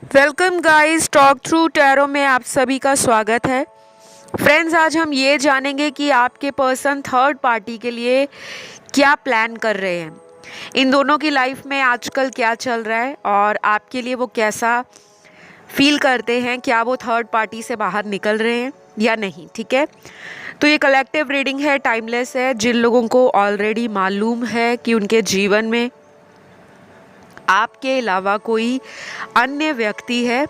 Welcome guys, talk through tarot में आप सभी का स्वागत है। फ्रेंड्स, आज हम ये जानेंगे कि आपके पर्सन थर्ड पार्टी के लिए क्या प्लान कर रहे हैं, इन दोनों की लाइफ में आजकल क्या चल रहा है और आपके लिए वो कैसा फील करते हैं। क्या वो थर्ड पार्टी से बाहर निकल रहे हैं या नहीं। ठीक है, तो ये कलेक्टिव रीडिंग है, टाइमलेस है। जिन लोगों को ऑलरेडी मालूम है कि उनके जीवन में आपके अलावा कोई अन्य व्यक्ति है,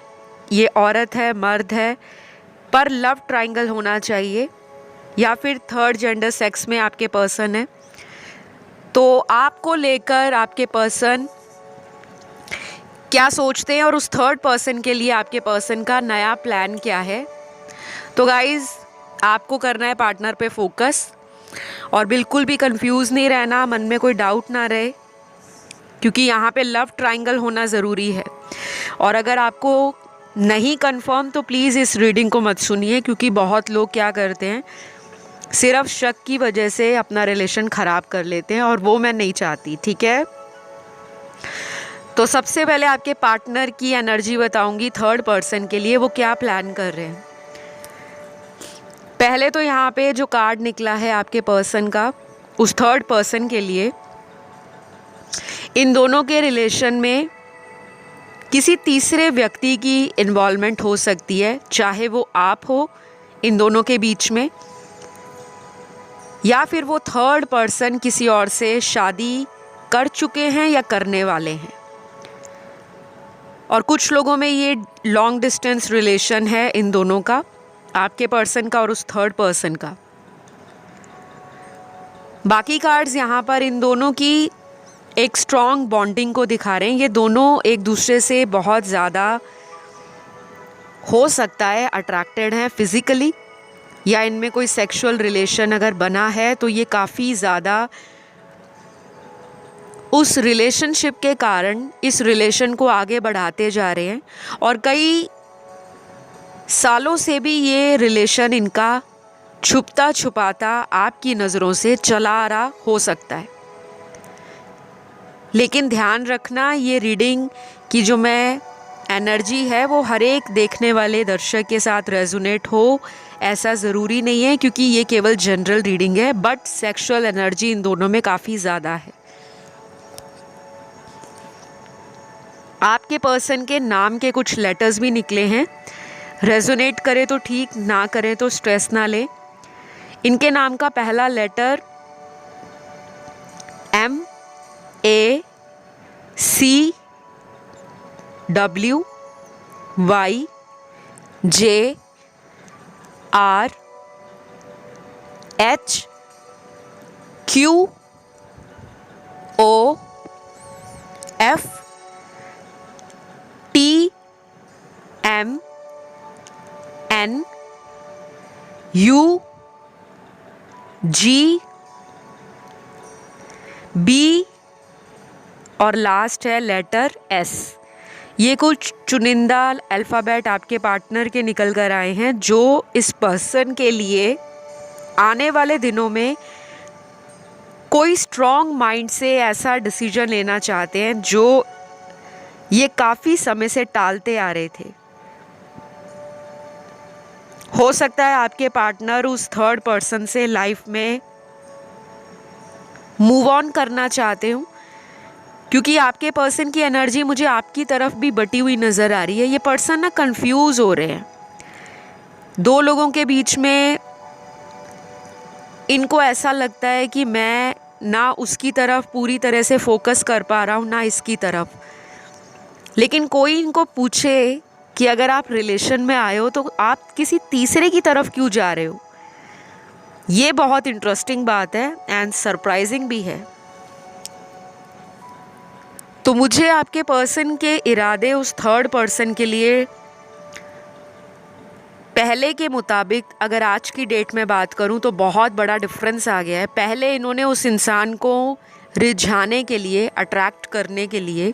ये औरत है, मर्द है, पर लव ट्रायंगल होना चाहिए, या फिर थर्ड जेंडर सेक्स में आपके पर्सन है, तो आपको लेकर आपके पर्सन क्या सोचते हैं और उस थर्ड पर्सन के लिए आपके पर्सन का नया प्लान क्या है। तो गाइज, आपको करना है पार्टनर पे फोकस और बिल्कुल भी कंफ्यूज नहीं रहना, मन में कोई डाउट ना रहे, क्योंकि यहाँ पे लव ट्रायंगल होना ज़रूरी है। और अगर आपको नहीं कंफर्म तो प्लीज़ इस रीडिंग को मत सुनिए, क्योंकि बहुत लोग क्या करते हैं, सिर्फ शक की वजह से अपना रिलेशन ख़राब कर लेते हैं और वो मैं नहीं चाहती। ठीक है, तो सबसे पहले आपके पार्टनर की एनर्जी बताऊंगी थर्ड पर्सन के लिए, वो क्या प्लान कर रहे हैं। पहले तो यहाँ पे जो कार्ड निकला है आपके पर्सन का उस थर्ड पर्सन के लिए, इन दोनों के रिलेशन में किसी तीसरे व्यक्ति की इन्वॉल्वमेंट हो सकती है, चाहे वो आप हो इन दोनों के बीच में, या फिर वो थर्ड पर्सन किसी और से शादी कर चुके हैं या करने वाले हैं। और कुछ लोगों में ये लॉन्ग डिस्टेंस रिलेशन है इन दोनों का, आपके पर्सन का और उस थर्ड पर्सन का। बाकी कार्ड्स यहाँ पर इन दोनों की एक स्ट्रॉन्ग बॉन्डिंग को दिखा रहे हैं। ये दोनों एक दूसरे से बहुत ज़्यादा हो सकता है अट्रैक्टेड हैं फिज़िकली, या इनमें कोई सेक्सुअल रिलेशन अगर बना है तो ये काफ़ी ज़्यादा उस रिलेशनशिप के कारण इस रिलेशन को आगे बढ़ाते जा रहे हैं। और कई सालों से भी ये रिलेशन इनका छुपता छुपाता आपकी नज़रों से चला आ रहा हो सकता है। लेकिन ध्यान रखना, ये रीडिंग की जो मैं एनर्जी है वो हर एक देखने वाले दर्शक के साथ रेजोनेट हो ऐसा ज़रूरी नहीं है, क्योंकि ये केवल जनरल रीडिंग है। बट सेक्सुअल एनर्जी इन दोनों में काफ़ी ज़्यादा है। आपके पर्सन के नाम के कुछ लेटर्स भी निकले हैं, रेजोनेट करे तो ठीक, ना करे तो स्ट्रेस ना ले। इनके नाम का पहला लेटर CWOFTMNUG और लास्ट है लेटर S। ये कुछ चुनिंदा अल्फ़ाबेट आपके पार्टनर के निकल कर आए हैं, जो इस पर्सन के लिए आने वाले दिनों में कोई स्ट्रॉन्ग माइंड से ऐसा डिसीजन लेना चाहते हैं जो ये काफ़ी समय से टालते आ रहे थे। हो सकता है आपके पार्टनर उस थर्ड पर्सन से लाइफ में मूव ऑन करना चाहते हो, क्योंकि आपके पर्सन की एनर्जी मुझे आपकी तरफ भी बटी हुई नज़र आ रही है। ये पर्सन ना कंफ्यूज हो रहे हैं। दो लोगों के बीच में इनको ऐसा लगता है कि मैं ना उसकी तरफ पूरी तरह से फोकस कर पा रहा हूँ, ना इसकी तरफ। लेकिन कोई इनको पूछे कि अगर आप रिलेशन में आए हो तो आप किसी तीसरे की तरफ क्यों जा रहे हो। ये बहुत इंटरेस्टिंग बात है एंड सरप्राइजिंग भी है। तो मुझे आपके पर्सन के इरादे उस थर्ड पर्सन के लिए पहले के मुताबिक, अगर आज की डेट में बात करूं तो बहुत बड़ा डिफरेंस आ गया है। पहले इन्होंने उस इंसान को रिझाने के लिए, अट्रैक्ट करने के लिए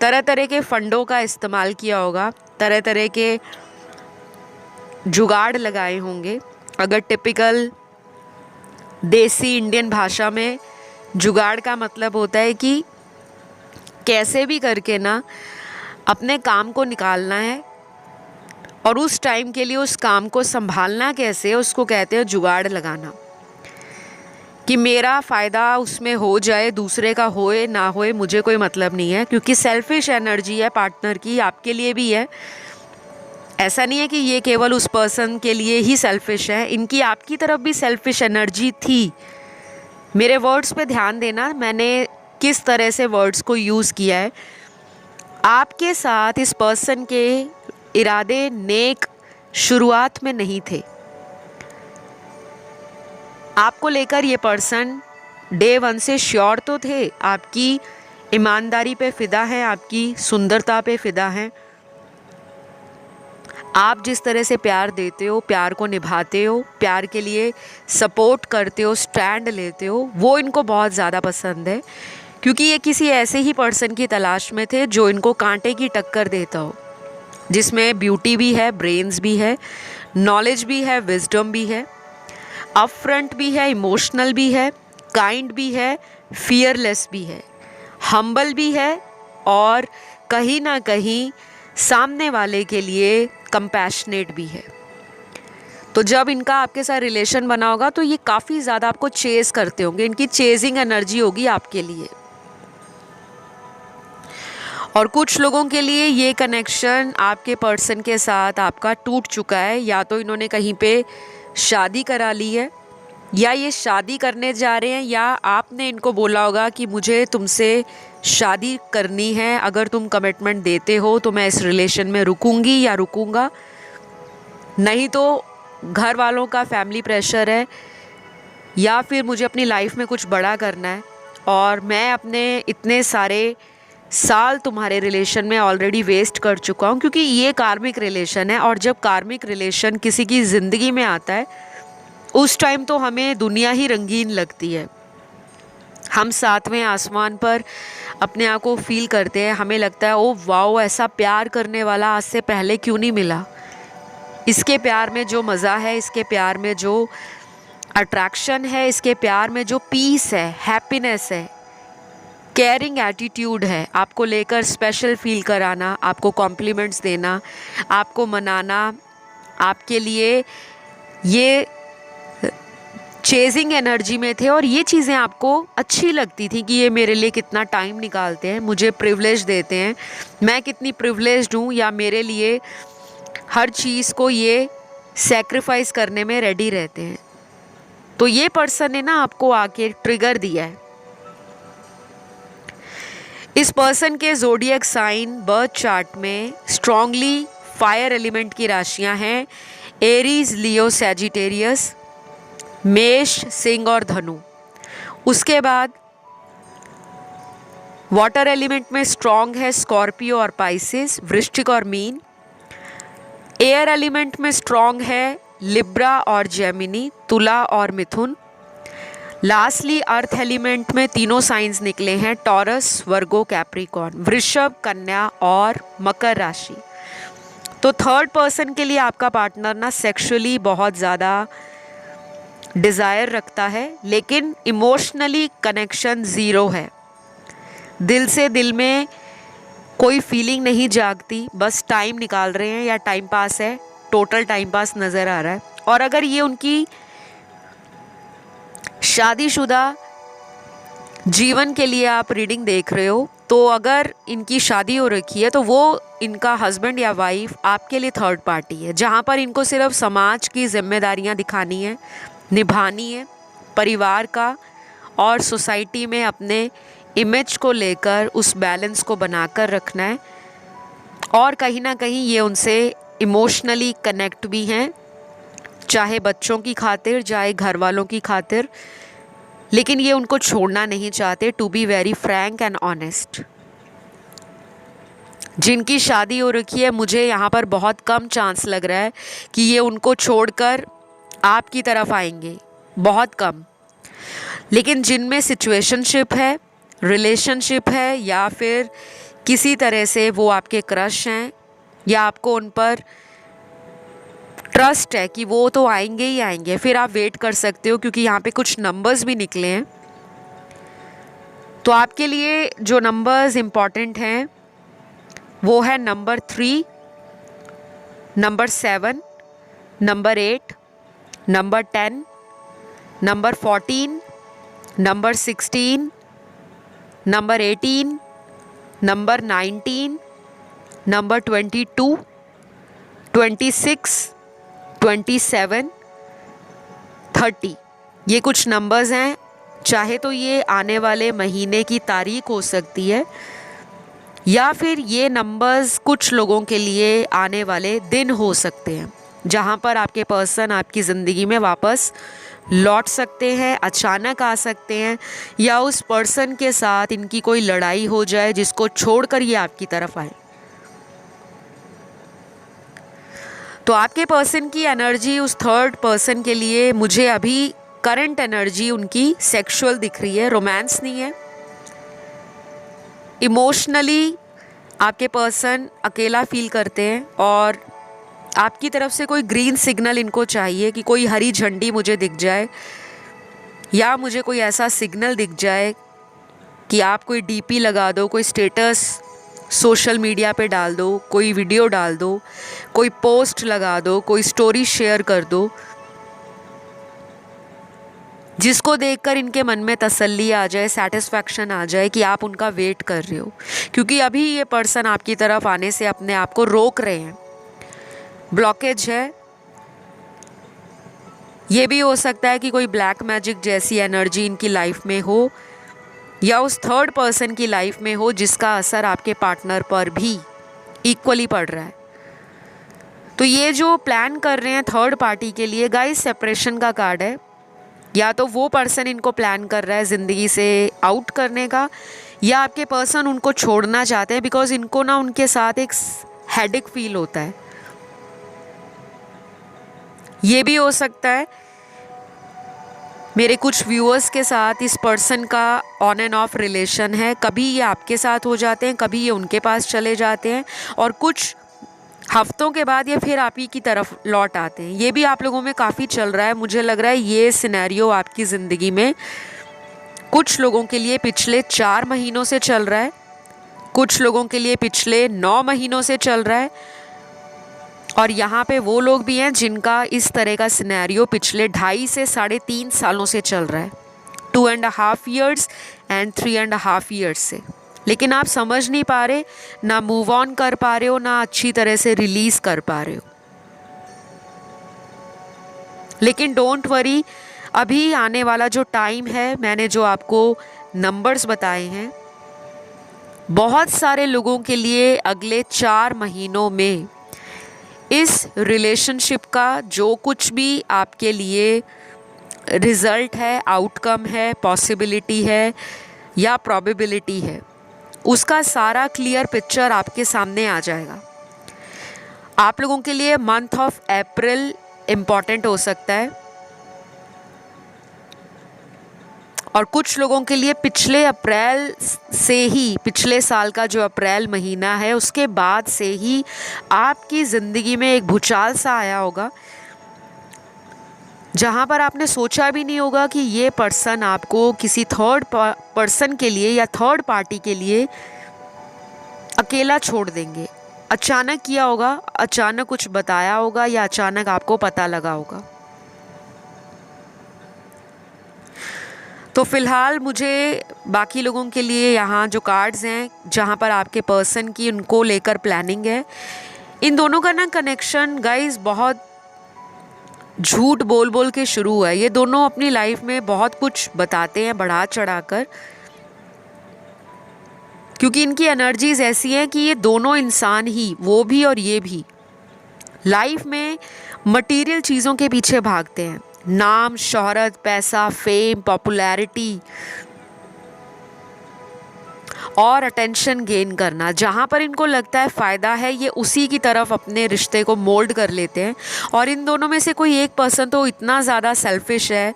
तरह तरह के फंडों का इस्तेमाल किया होगा, तरह तरह के जुगाड़ लगाए होंगे। अगर टिपिकल देसी इंडियन भाषा में जुगाड़ का मतलब होता है कि कैसे भी करके ना अपने काम को निकालना है और उस टाइम के लिए उस काम को संभालना कैसे, उसको कहते हैं जुगाड़ लगाना, कि मेरा फ़ायदा उसमें हो जाए, दूसरे का होए ना होए मुझे कोई मतलब नहीं है, क्योंकि सेल्फिश एनर्जी है पार्टनर की, आपके लिए भी है। ऐसा नहीं है कि ये केवल उस पर्सन के लिए ही सेल्फिश है, इनकी आपकी तरफ भी सेल्फिश एनर्जी थी। मेरे वर्ड्स पे ध्यान देना, मैंने किस तरह से वर्ड्स को यूज़ किया है। आपके साथ इस पर्सन के इरादे नेक शुरुआत में नहीं थे। आपको लेकर ये पर्सन डे 1 से श्योर तो थे, आपकी ईमानदारी पे फ़िदा है, आपकी सुंदरता पे फ़िदा है। आप जिस तरह से प्यार देते हो, प्यार को निभाते हो, प्यार के लिए सपोर्ट करते हो, स्टैंड लेते हो, वो इनको बहुत ज़्यादा पसंद है, क्योंकि ये किसी ऐसे ही पर्सन की तलाश में थे जो इनको कांटे की टक्कर देता हो, जिसमें ब्यूटी भी है, ब्रेन्स भी है, नॉलेज भी है, विजडम भी है, अपफ्रंट भी है, इमोशनल भी है, काइंड भी है, फियरलेस भी है, हम्बल भी है, और कहीं ना कहीं सामने वाले के लिए कंपैशनेट भी है। तो जब इनका आपके साथ रिलेशन बना होगा तो ये काफ़ी ज़्यादा आपको चेज़ करते होंगे, इनकी चेजिंग एनर्जी होगी आपके लिए। और कुछ लोगों के लिए ये कनेक्शन आपके पर्सन के साथ आपका टूट चुका है, या तो इन्होंने कहीं पे शादी करा ली है, या ये शादी करने जा रहे हैं, या आपने इनको बोला होगा कि मुझे तुमसे शादी करनी है, अगर तुम कमिटमेंट देते हो तो मैं इस रिलेशन में रुकूंगी या रुकूंगा, नहीं तो घर वालों का फैमिली प्रेशर है, या फिर मुझे अपनी लाइफ में कुछ बड़ा करना है और मैं अपने इतने सारे साल तुम्हारे रिलेशन में ऑलरेडी वेस्ट कर चुका हूँ, क्योंकि ये कार्मिक रिलेशन है। और जब कार्मिक रिलेशन किसी की ज़िंदगी में आता है उस टाइम तो हमें दुनिया ही रंगीन लगती है, हम सातवें आसमान पर अपने आप को फील करते हैं, हमें लगता है ओ वाओ, ऐसा प्यार करने वाला आज से पहले क्यों नहीं मिला, इसके प्यार में जो मज़ा है, इसके प्यार में जो अट्रैक्शन है, इसके प्यार में जो पीस है, हैप्पीनेस है, केयरिंग एटीट्यूड है, आपको लेकर स्पेशल फील कराना, आपको कॉम्प्लीमेंट्स देना, आपको मनाना, आपके लिए ये चेजिंग एनर्जी में थे। और ये चीज़ें आपको अच्छी लगती थी कि ये मेरे लिए कितना टाइम निकालते हैं, मुझे प्रिविलेज देते हैं, मैं कितनी प्रिविलेज्ड हूँ, या मेरे लिए हर चीज़ को ये सैक्रिफाइस करने में रेडी रहते हैं। तो ये पर्सन ने ना आपको आके ट्रिगर दिया है। इस पर्सन के ज़ोडिएक साइन बर्थ चार्ट में स्ट्रॉन्गली फायर एलिमेंट की राशियां हैं, एरीज, लियो, सैजिटेरियस, मेष, सिंह और धनु। उसके बाद वाटर एलिमेंट में स्ट्रॉन्ग है स्कॉर्पियो और पाइसेस, वृश्चिक और मीन। एयर एलिमेंट में स्ट्रॉन्ग है लिब्रा और जेमिनी, तुला और मिथुन। लास्टली अर्थ एलिमेंट में तीनों साइंस निकले हैं, टॉरस, वर्गो, कैप्रिकॉर्न, वृषभ, कन्या और मकर राशि। तो थर्ड पर्सन के लिए आपका पार्टनर ना सेक्सुअली बहुत ज़्यादा डिज़ायर रखता है, लेकिन इमोशनली कनेक्शन ज़ीरो है। दिल से दिल में कोई फीलिंग नहीं जागती, बस टाइम निकाल रहे हैं या टाइम पास है, टोटल टाइम पास नज़र आ रहा है। और अगर ये उनकी शादीशुदा जीवन के लिए आप रीडिंग देख रहे हो, तो अगर इनकी शादी हो रखी है तो वो इनका हस्बैंड या वाइफ आपके लिए थर्ड पार्टी है, जहाँ पर इनको सिर्फ समाज की जिम्मेदारियाँ दिखानी है, निभानी है, परिवार का और सोसाइटी में अपने इमेज को लेकर उस बैलेंस को बनाकर रखना है। और कहीं ना कहीं ये उनसे इमोशनली कनेक्ट भी हैं, चाहे बच्चों की खातिर, चाहे घर वालों की खातिर, लेकिन ये उनको छोड़ना नहीं चाहते, to be very frank and honest. जिनकी शादी हो रखी है, मुझे यहाँ पर बहुत कम चांस लग रहा है कि ये उनको छोड़कर आपकी तरफ आएंगे, बहुत कम। लेकिन जिनमें सिचुएशनशिप है, रिलेशनशिप है, या फिर किसी तरह से वो आपके क्रश हैं, या आपको उन पर ट्रस्ट है कि वो तो आएंगे ही आएंगे, फिर आप वेट कर सकते हो, क्योंकि यहाँ पे कुछ नंबर्स भी निकले हैं। तो आपके लिए जो नंबर्स इम्पॉर्टेंट हैं वो है number 3, number 7, number 8, number 10, number 14, number 16, number 18, number 19, number 22, 26, 27, 30। ये कुछ नंबर्स हैं। चाहे तो ये आने वाले महीने की तारीख हो सकती है, या फिर ये नंबर्स कुछ लोगों के लिए आने वाले दिन हो सकते हैं, जहाँ पर आपके पर्सन आपकी ज़िंदगी में वापस लौट सकते हैं, अचानक आ सकते हैं, या उस पर्सन के साथ इनकी कोई लड़ाई हो जाए जिसको छोड़कर ये आपकी तरफ आए। तो आपके पर्सन की एनर्जी उस थर्ड पर्सन के लिए मुझे अभी करंट एनर्जी उनकी सेक्सुअल दिख रही है, रोमांस नहीं है। इमोशनली आपके पर्सन अकेला फील करते हैं और आपकी तरफ से कोई ग्रीन सिग्नल इनको चाहिए कि कोई हरी झंडी मुझे दिख जाए, या मुझे कोई ऐसा सिग्नल दिख जाए कि आप कोई डीपी लगा दो, कोई स्टेटस सोशल मीडिया पे डाल दो, कोई वीडियो डाल दो, कोई पोस्ट लगा दो, कोई स्टोरी शेयर कर दो, जिसको देखकर इनके मन में तसल्ली आ जाए, सेटिस्फैक्शन आ जाए कि आप उनका वेट कर रहे हो। क्योंकि अभी ये पर्सन आपकी तरफ आने से अपने आप को रोक रहे हैं, ब्लॉकेज है। ये भी हो सकता है कि कोई ब्लैक मैजिक जैसी एनर्जी इनकी लाइफ में हो, या उस थर्ड पर्सन की लाइफ में हो, जिसका असर आपके पार्टनर पर भी इक्वली पड़ रहा है। तो ये जो प्लान कर रहे हैं थर्ड पार्टी के लिए, गाइस सेपरेशन का कार्ड है। या तो वो पर्सन इनको प्लान कर रहा है ज़िंदगी से आउट करने का, या आपके पर्सन उनको छोड़ना चाहते हैं, बिकॉज इनको ना उनके साथ एक हेडेक फील होता है। ये भी हो सकता है मेरे कुछ व्यूअर्स के साथ इस पर्सन का ऑन एंड ऑफ रिलेशन है, कभी ये आपके साथ हो जाते हैं, कभी ये उनके पास चले जाते हैं, और कुछ हफ्तों के बाद ये फिर आप ही की तरफ लौट आते हैं। ये भी आप लोगों में काफ़ी चल रहा है। मुझे लग रहा है ये सिनेरियो आपकी ज़िंदगी में कुछ लोगों के लिए पिछले 4 महीनों से चल रहा है, कुछ लोगों के लिए पिछले 9 महीनों से चल रहा है, और यहाँ पे वो लोग भी हैं जिनका इस तरह का सिनेरियो पिछले 2.5 से 3.5 सालों से चल रहा है, 2.5 years एंड 3.5 years से। लेकिन आप समझ नहीं पा रहे, ना मूव ऑन कर पा रहे हो, ना अच्छी तरह से रिलीज कर पा रहे हो। लेकिन डोंट वरी, अभी आने वाला जो टाइम है, मैंने जो आपको नंबर्स बताए हैं, बहुत सारे लोगों के लिए अगले 4 महीनों में इस रिलेशनशिप का जो कुछ भी आपके लिए रिज़ल्ट है, आउटकम है, पॉसिबिलिटी है या प्रोबेबिलिटी है, उसका सारा क्लियर पिक्चर आपके सामने आ जाएगा। आप लोगों के लिए मंथ ऑफ अप्रैल इम्पॉर्टेंट हो सकता है, और कुछ लोगों के लिए पिछले अप्रैल से ही, पिछले साल का जो अप्रैल महीना है उसके बाद से ही आपकी ज़िंदगी में एक भूचाल सा आया होगा, जहाँ पर आपने सोचा भी नहीं होगा कि ये पर्सन आपको किसी थर्ड पर्सन के लिए या थर्ड पार्टी के लिए अकेला छोड़ देंगे। अचानक किया होगा, अचानक कुछ बताया होगा, या अचानक आपको पता लगा होगा। तो फ़िलहाल मुझे बाकी लोगों के लिए यहाँ जो कार्ड्स हैं, जहाँ पर आपके पर्सन की उनको लेकर प्लानिंग है, इन दोनों का ना कनेक्शन गाइस बहुत झूठ बोल बोल के शुरू हुआ है। ये दोनों अपनी लाइफ में बहुत कुछ बताते हैं बढ़ा चढ़ा कर, क्योंकि इनकी एनर्जीज ऐसी हैं कि ये दोनों इंसान ही, वो भी और ये भी, लाइफ में मटेरियल चीज़ों के पीछे भागते हैं। नाम, शोहरत, पैसा, फेम, पॉपुलैरिटी और अटेंशन गेन करना, जहाँ पर इनको लगता है फ़ायदा है, ये उसी की तरफ अपने रिश्ते को मोल्ड कर लेते हैं। और इन दोनों में से कोई एक पर्सन तो इतना ज़्यादा सेल्फिश है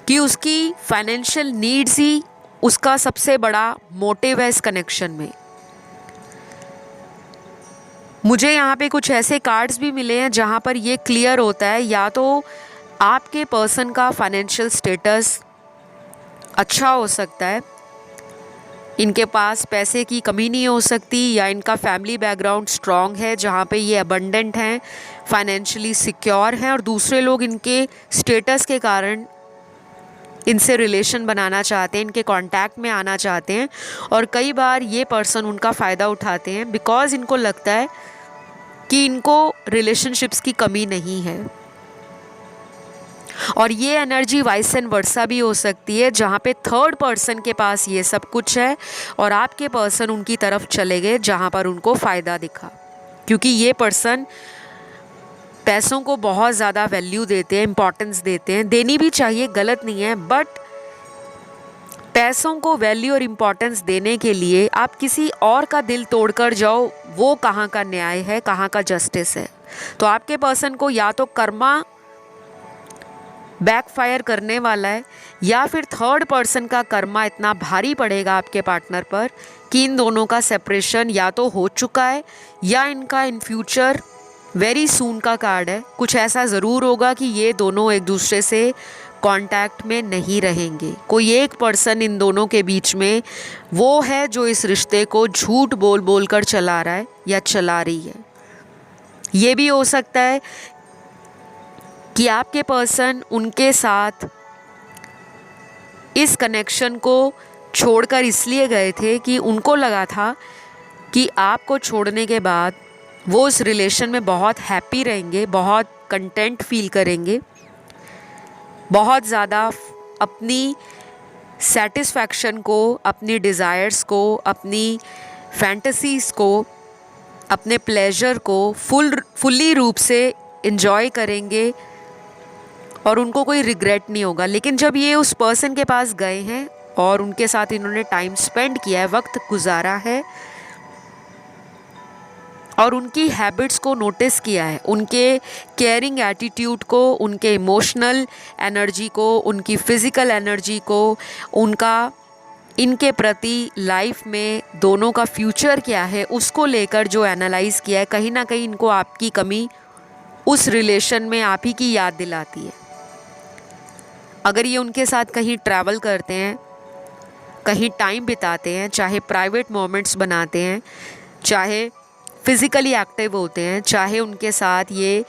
कि उसकी फाइनेंशियल नीड्स ही उसका सबसे बड़ा मोटिव है इस कनेक्शन में। मुझे यहाँ पे कुछ ऐसे कार्ड्स भी मिले हैं जहाँ पर ये क्लियर होता है, या तो आपके पर्सन का फाइनेंशियल स्टेटस अच्छा हो सकता है, इनके पास पैसे की कमी नहीं हो सकती, या इनका फैमिली बैकग्राउंड स्ट्रॉन्ग है जहाँ पे ये अबंडेंट हैं, फाइनेंशियली सिक्योर हैं, और दूसरे लोग इनके स्टेटस के कारण इनसे रिलेशन बनाना चाहते हैं, इनके कांटेक्ट में आना चाहते हैं। और कई बार ये पर्सन उनका फ़ायदा उठाते हैं बिकॉज़ इनको लगता है कि इनको रिलेशनशिप्स की कमी नहीं है। और ये एनर्जी वाइस एंड वर्सा भी हो सकती है, जहाँ पे थर्ड पर्सन के पास ये सब कुछ है और आपके पर्सन उनकी तरफ चले गए जहाँ पर उनको फ़ायदा दिखा। क्योंकि ये पर्सन पैसों को बहुत ज़्यादा वैल्यू देते हैं, इम्पॉर्टेंस देते हैं, देनी भी चाहिए, गलत नहीं है, बट पैसों को वैल्यू और इम्पॉर्टेंस देने के लिए आप किसी और का दिल तोड़कर जाओ, वो कहाँ का न्याय है, कहाँ का जस्टिस है। तो आपके पर्सन को या तो कर्मा बैकफायर करने वाला है, या फिर थर्ड पर्सन का कर्मा इतना भारी पड़ेगा आपके पार्टनर पर कि इन दोनों का सेपरेशन या तो हो चुका है या इनका इन फ्यूचर वेरी सून का कार्ड है। कुछ ऐसा ज़रूर होगा कि ये दोनों एक दूसरे से कांटेक्ट में नहीं रहेंगे। कोई एक पर्सन इन दोनों के बीच में वो है जो इस रिश्ते को झूठ बोल बोल कर चला रहा है या चला रही है। ये भी हो सकता है कि आपके पर्सन उनके साथ इस कनेक्शन को छोड़कर इसलिए गए थे कि उनको लगा था कि आपको छोड़ने के बाद वो उस रिलेशन में बहुत हैप्पी रहेंगे, बहुत कंटेंट फील करेंगे, बहुत ज़्यादा अपनी सेटिस्फैक्शन को, अपनी डिज़ायर्स को, अपनी फैंटेसीज़ को, अपने प्लेजर को फुल्ली रूप से इन्जॉय करेंगे और उनको कोई रिग्रेट नहीं होगा। लेकिन जब ये उस पर्सन के पास गए हैं और उनके साथ इन्होंने टाइम स्पेंड किया है, वक्त गुजारा है और उनकी हैबिट्स को नोटिस किया है, उनके केयरिंग एटीट्यूड को, उनके इमोशनल एनर्जी को, उनकी फ़िज़िकल एनर्जी को, उनका इनके प्रति लाइफ में दोनों का फ्यूचर क्या है उसको लेकर जो एनालाइज़ किया है, कहीं ना कहीं इनको आपकी कमी उस रिलेशन में आप ही की याद दिलाती है। अगर ये उनके साथ कहीं ट्रैवल करते हैं, कहीं टाइम बिताते हैं, चाहे प्राइवेट मोमेंट्स बनाते हैं, चाहे फिज़िकली एक्टिव होते हैं, चाहे उनके साथ ये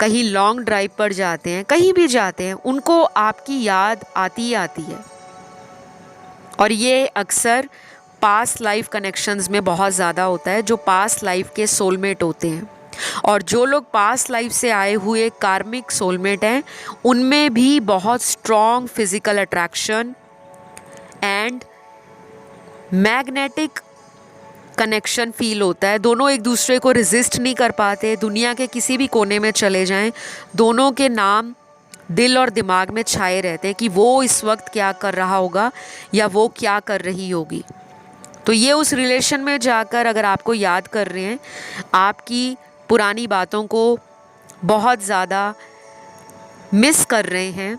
कहीं लॉन्ग ड्राइव पर जाते हैं, कहीं भी जाते हैं, उनको आपकी याद आती ही आती है। और ये अक्सर पास्ट लाइफ कनेक्शंस में बहुत ज़्यादा होता है, जो पास्ट लाइफ के सोलमेट होते हैं। और जो लोग पास्ट लाइफ से आए हुए कार्मिक सोलमेट हैं, उनमें भी बहुत strong physical attraction and magnetic connection feel होता है। दोनों एक दूसरे को रेजिस्ट नहीं कर पाते, दुनिया के किसी भी कोने में चले जाएं, दोनों के नाम दिल और दिमाग में छाए रहते हैं कि वो इस वक्त क्या कर रहा होगा या वो क्या कर रही होगी। तो ये उस रिलेशन में जाकर अगर आपको याद कर रहे हैं, आपकी पुरानी बातों को बहुत ज़्यादा मिस कर रहे हैं,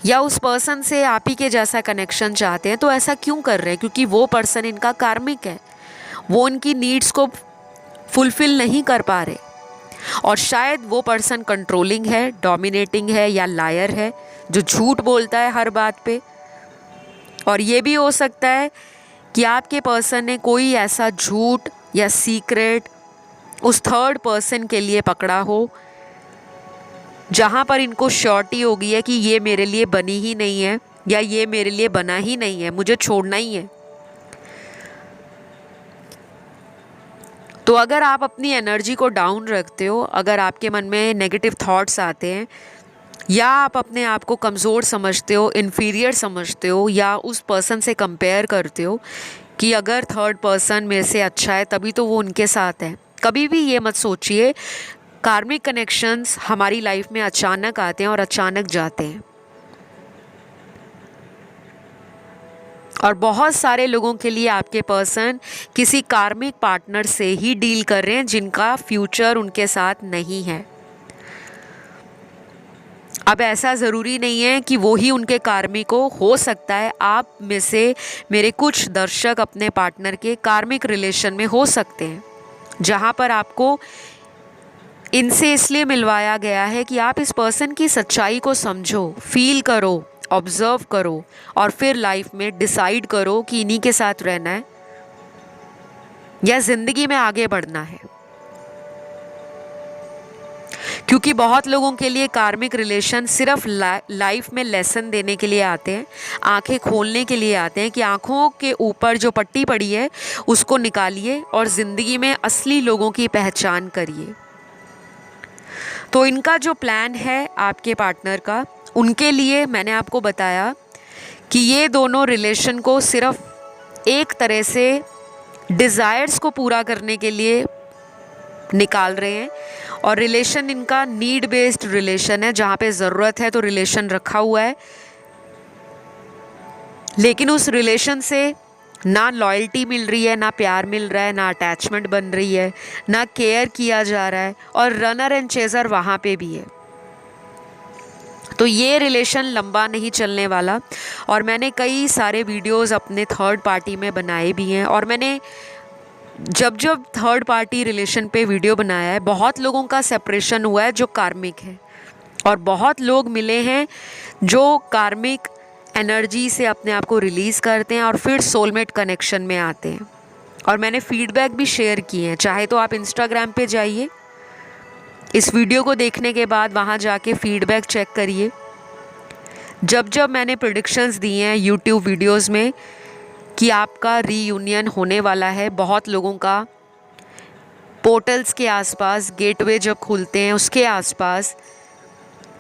या उस पर्सन से आप ही के जैसा कनेक्शन चाहते हैं, तो ऐसा क्यों कर रहे हैं? क्योंकि वो पर्सन इनका कार्मिक है, वो उनकी नीड्स को फुलफ़िल नहीं कर पा रहे, और शायद वो पर्सन कंट्रोलिंग है, डोमिनेटिंग है या लायर है, जो झूठ बोलता है हर बात पे। और ये भी हो सकता है कि आपके पर्सन ने कोई ऐसा झूठ या सीक्रेट उस थर्ड पर्सन के लिए पकड़ा हो, जहाँ पर इनको श्योरिटी होगी है कि ये मेरे लिए बनी ही नहीं है या ये मेरे लिए बना ही नहीं है, मुझे छोड़ना ही है। तो अगर आप अपनी एनर्जी को डाउन रखते हो, अगर आपके मन में नेगेटिव थॉट्स आते हैं, या आप अपने आप को कमज़ोर समझते हो, इन्फीरियर समझते हो, या उस पर्सन से कंपेयर करते हो कि अगर थर्ड पर्सन मेरे से अच्छा है तभी तो वो उनके साथ है, कभी भी ये मत सोचिए। कार्मिक कनेक्शंस हमारी लाइफ में अचानक आते हैं और अचानक जाते हैं, और बहुत सारे लोगों के लिए आपके पर्सन किसी कार्मिक पार्टनर से ही डील कर रहे हैं जिनका फ्यूचर उनके साथ नहीं है। अब ऐसा ज़रूरी नहीं है कि वो ही उनके कार्मिक हो सकता है आप में से मेरे कुछ दर्शक अपने पार्टनर के कार्मिक रिलेशन में हो सकते हैं, जहाँ पर आपको इनसे इसलिए मिलवाया गया है कि आप इस पर्सन की सच्चाई को समझो, फील करो, ऑब्जर्व करो और फिर लाइफ में डिसाइड करो कि इन्हीं के साथ रहना है या ज़िंदगी में आगे बढ़ना है। क्योंकि बहुत लोगों के लिए कार्मिक रिलेशन सिर्फ लाइफ में लेसन देने के लिए आते हैं, आंखें खोलने के लिए आते हैं कि आंखों के ऊपर जो पट्टी पड़ी है उसको निकालिए और ज़िंदगी में असली लोगों की पहचान करिए। तो इनका जो प्लान है आपके पार्टनर का, उनके लिए मैंने आपको बताया कि ये दोनों रिलेशन को सिर्फ एक तरह से डिज़ायर्स को पूरा करने के लिए निकाल रहे हैं और रिलेशन इनका नीड बेस्ड रिलेशन है, जहाँ पे ज़रूरत है तो रिलेशन रखा हुआ है, लेकिन उस रिलेशन से ना लॉयल्टी मिल रही है, ना प्यार मिल रहा है, ना अटैचमेंट बन रही है, ना केयर किया जा रहा है और रनर एंड चेजर वहाँ पे भी है। तो ये रिलेशन लंबा नहीं चलने वाला। और मैंने कई सारे वीडियोस अपने थर्ड पार्टी में बनाए भी हैं और मैंने जब जब थर्ड पार्टी रिलेशन पे वीडियो बनाया है, बहुत लोगों का सेपरेशन हुआ है जो कार्मिक है और बहुत लोग मिले हैं जो कार्मिक एनर्जी से अपने आप को रिलीज़ करते हैं और फिर सोलमेट कनेक्शन में आते हैं। और मैंने फीडबैक भी शेयर किए हैं, चाहे तो आप इंस्टाग्राम पे जाइए, इस वीडियो को देखने के बाद वहाँ जाके फीडबैक चेक करिए। जब जब मैंने प्रेडिक्शंस दिए हैं यूट्यूब वीडियोस में कि आपका रीयूनियन होने वाला है, बहुत लोगों का पोर्टल्स के आसपास, गेटवे जब खुलते हैं उसके आसपास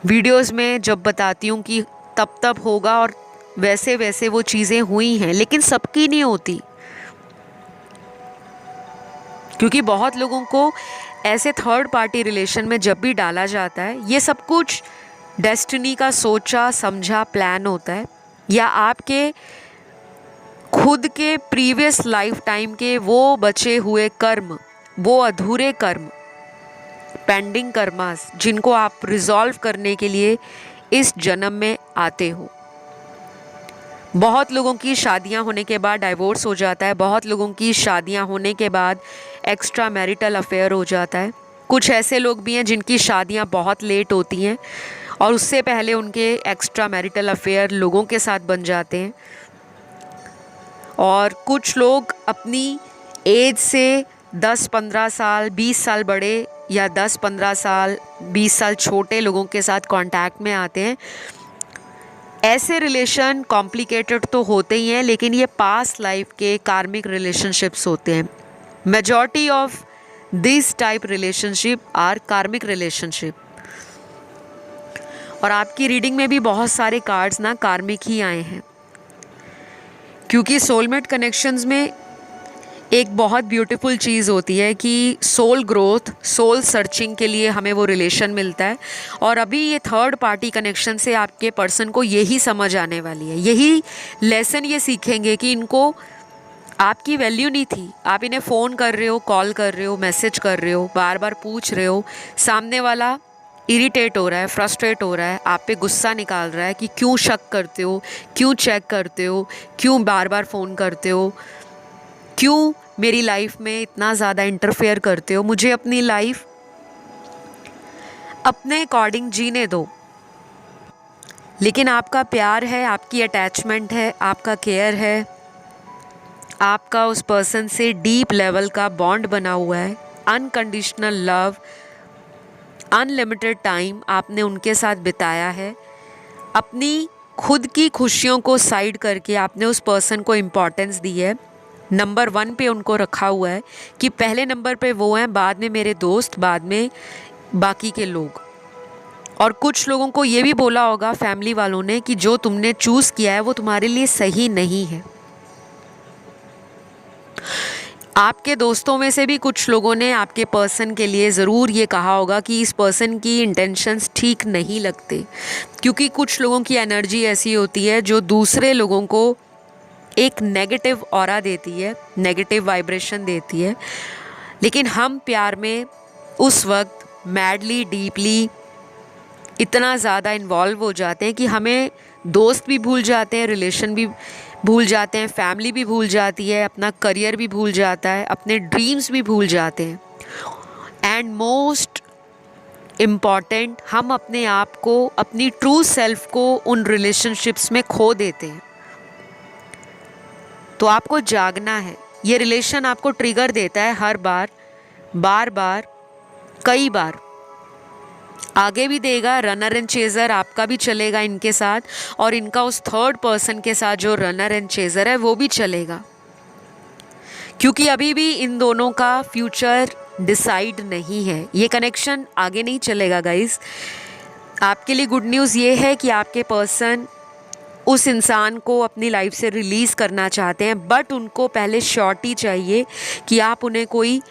वीडियोस में जब बताती हूँ कि तब तब होगा और वैसे वैसे वो चीज़ें हुई हैं, लेकिन सबकी नहीं होती, क्योंकि बहुत लोगों को ऐसे थर्ड पार्टी रिलेशन में जब भी डाला जाता है, ये सब कुछ डेस्टिनी का सोचा समझा प्लान होता है या आपके खुद के प्रीवियस लाइफ टाइम के वो बचे हुए कर्म, वो अधूरे कर्म, पेंडिंग कर्मास, जिनको आप रिजॉल्व करने के लिए इस जन्म में आते हो। बहुत लोगों की शादियां होने के बाद डाइवोर्स हो जाता है, बहुत लोगों की शादियां होने के बाद एक्स्ट्रा मैरिटल अफेयर हो जाता है। कुछ ऐसे लोग भी हैं जिनकी शादियां बहुत लेट होती हैं और उससे पहले उनके एक्स्ट्रा मैरिटल अफेयर लोगों के साथ बन जाते हैं। और कुछ लोग अपनी एज से 10-15 साल 20 साल बड़े या 10-15 साल 20 साल छोटे लोगों के साथ कांटेक्ट में आते हैं। ऐसे रिलेशन कॉम्प्लिकेटेड तो होते ही हैं, लेकिन ये पास्ट लाइफ के कार्मिक रिलेशनशिप्स होते हैं। Majority of this type relationship are karmic relationship. और आपकी रीडिंग में भी बहुत सारे कार्ड्स ना कार्मिक ही आए हैं, क्योंकि सोलमेट कनेक्शंस में एक बहुत ब्यूटीफुल चीज़ होती है कि सोल ग्रोथ, सोल सर्चिंग के लिए हमें वो रिलेशन मिलता है। और अभी ये थर्ड पार्टी कनेक्शन से आपके पर्सन को यही समझ आने वाली है, यही लेसन ये सीखेंगे कि इनको आपकी वैल्यू नहीं थी। आप इन्हें फ़ोन कर रहे हो, कॉल कर रहे हो, मैसेज कर रहे हो, बार बार पूछ रहे हो, सामने वाला इरिटेट हो रहा है, फ्रस्ट्रेट हो रहा है, आप पे गुस्सा निकाल रहा है कि क्यों शक करते हो, क्यों चेक करते हो, क्यों बार बार फ़ोन करते हो, क्यों मेरी लाइफ में इतना ज़्यादा इंटरफेयर करते हो, मुझे अपनी लाइफ अपने अकॉर्डिंग जीने दो। लेकिन आपका प्यार है, आपकी अटैचमेंट है, आपका केयर है, आपका उस पर्सन से डीप लेवल का बॉन्ड बना हुआ है, अनकंडीशनल लव, अनलिमिटेड टाइम आपने उनके साथ बिताया है। अपनी खुद की खुशियों को साइड करके आपने उस पर्सन को इम्पोर्टेंस दी है, नंबर 1 पे उनको रखा हुआ है कि पहले नंबर पे वो हैं, बाद में मेरे दोस्त, बाद में बाकी के लोग। और कुछ लोगों को ये भी बोला होगा फैमिली वालों ने कि जो तुमने चूज़ किया है वो तुम्हारे लिए सही नहीं है। आपके दोस्तों में से भी कुछ लोगों ने आपके पर्सन के लिए ज़रूर ये कहा होगा कि इस पर्सन की इंटेंशंस ठीक नहीं लगते, क्योंकि कुछ लोगों की एनर्जी ऐसी होती है जो दूसरे लोगों को एक नेगेटिव ऑरा देती है, नेगेटिव वाइब्रेशन देती है। लेकिन हम प्यार में उस वक्त मैडली, डीपली इतना ज़्यादा इन्वॉल्व हो जाते हैं कि हमें दोस्त भी भूल जाते हैं, रिलेशन भी भूल जाते हैं, फैमिली भी भूल जाती है, अपना करियर भी भूल जाता है, अपने ड्रीम्स भी भूल जाते हैं। एंड मोस्ट इम्पॉर्टेंट, हम अपने आप को, अपनी ट्रू सेल्फ को उन रिलेशनशिप्स में खो देते हैं। तो आपको जागना है। ये रिलेशन आपको ट्रिगर देता है हर बार, बार बार, कई बार, आगे भी देगा। रनर एंड चेज़र आपका भी चलेगा इनके साथ, और इनका उस थर्ड पर्सन के साथ जो रनर एंड चेज़र है वो भी चलेगा, क्योंकि अभी भी इन दोनों का फ्यूचर डिसाइड नहीं है। ये कनेक्शन आगे नहीं चलेगा गाइस। आपके लिए गुड न्यूज़ ये है कि आपके पर्सन उस इंसान को अपनी लाइफ से रिलीज़ करना चाहते हैं, बट उनको पहले श्योरिटी चाहिए कि आप उन्हें कोई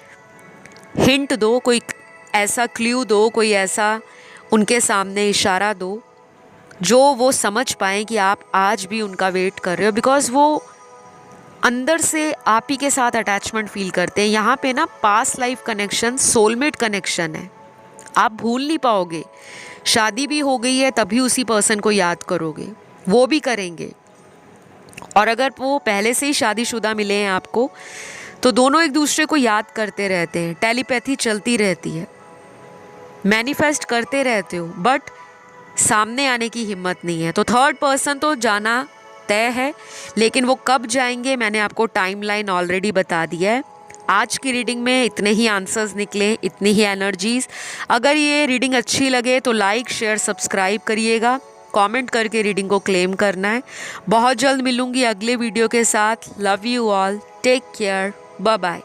हिंट दो, कोई ऐसा क्ल्यू दो, कोई ऐसा उनके सामने इशारा दो जो वो समझ पाएँ कि आप आज भी उनका वेट कर रहे हो, बिकॉज़ वो अंदर से आप ही के साथ अटैचमेंट फील करते हैं। यहाँ पे ना past life connection soulmate connection है, आप भूल नहीं पाओगे। शादी भी हो गई है तभी उसी पर्सन को याद करोगे, वो भी करेंगे। और अगर वो पहले से ही शादीशुदा मिले हैं आपको, तो दोनों एक दूसरे को याद करते रहते हैं, टेलीपैथी चलती रहती है, मैनिफेस्ट करते रहते हो, बट सामने आने की हिम्मत नहीं है। तो थर्ड पर्सन तो जाना तय है, लेकिन वो कब जाएंगे मैंने आपको टाइमलाइन ऑलरेडी बता दिया है। आज की रीडिंग में इतने ही आंसर्स निकले, इतनी ही एनर्जीज। अगर ये रीडिंग अच्छी लगे तो लाइक, शेयर, सब्सक्राइब करिएगा, कमेंट करके रीडिंग को क्लेम करना है। बहुत जल्द मिलूंगी अगले वीडियो के साथ। Love you all, take care, bye bye.